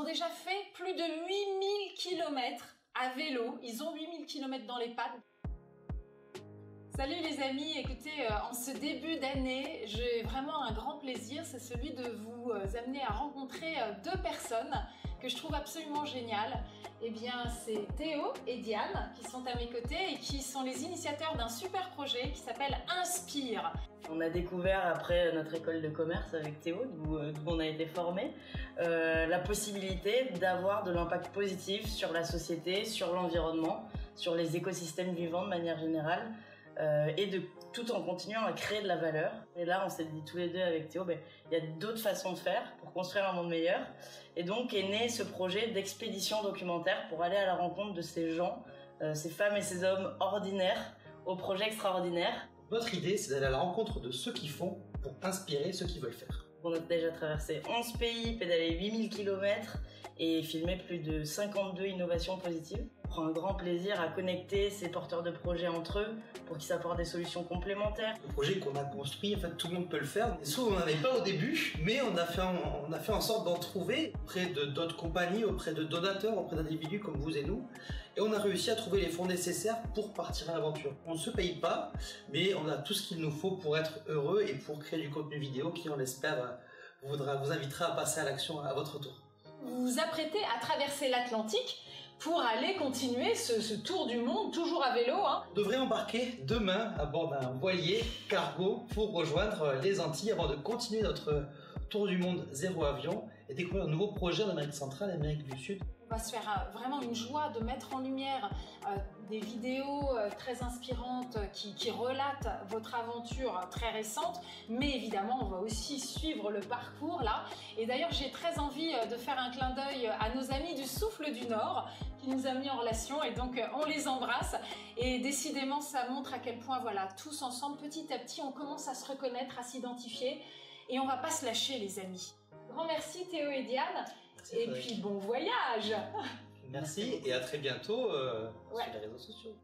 ont déjà fait plus de 8000 km à vélo. Ils ont 8000 km dans les pattes. Salut les amis, écoutez, en ce début d'année, j'ai vraiment un grand plaisir, c'est celui de vous amener à rencontrer deux personnes que je trouve absolument géniales. Eh bien, c'est Théo et Diane qui sont à mes côtés et qui sont les initiateurs d'un super projet qui s'appelle Inspire. On a découvert après notre école de commerce avec Théo, d'où on a été formés, la possibilité d'avoir de l'impact positif sur la société, sur l'environnement, sur les écosystèmes vivants de manière générale. Et tout en continuant à créer de la valeur. Et là, on s'est dit tous les deux avec Théo, il y a d'autres façons de faire pour construire un monde meilleur. Et donc est né ce projet d'expédition documentaire pour aller à la rencontre de ces gens, ces femmes et ces hommes ordinaires, au projet extraordinaire. Notre idée, c'est d'aller à la rencontre de ceux qui font pour inspirer ceux qui veulent faire. On a déjà traversé 11 pays, pédalé 8000 km et filmé plus de 52 innovations positives. On prend un grand plaisir à connecter ces porteurs de projets entre eux pour qu'ils s'apportent des solutions complémentaires. Le projet qu'on a construit, en fait, tout le monde peut le faire. Soit on n'en avait pas au début, mais on a fait en sorte d'en trouver auprès de d'autres compagnies, auprès de donateurs, auprès d'individus comme vous et nous. Et on a réussi à trouver les fonds nécessaires pour partir à l'aventure. On ne se paye pas, mais on a tout ce qu'il nous faut pour être heureux et pour créer du contenu vidéo qui, on l'espère, vous invitera à passer à l'action à votre tour. Vous vous apprêtez à traverser l'Atlantique pour aller continuer ce tour du monde, toujours à vélo. On devrait embarquer demain à bord d'un voilier cargo pour rejoindre les Antilles avant de continuer notre tour du monde zéro avion et découvrir un nouveau projet en Amérique centrale et Amérique du Sud. On va se faire vraiment une joie de mettre en lumière des vidéos très inspirantes qui relatent votre aventure très récente, mais évidemment on va aussi suivre le parcours là. Et d'ailleurs j'ai très envie de faire un clin d'œil à nos amis du Souffle du Nord qui nous a mis en relation et donc on les embrasse et décidément ça montre à quel point voilà, tous ensemble petit à petit on commence à se reconnaître, à s'identifier et on va pas se lâcher les amis. Grand merci Théo et Diane. Et puis bon voyage. Merci et à très bientôt sur les réseaux sociaux.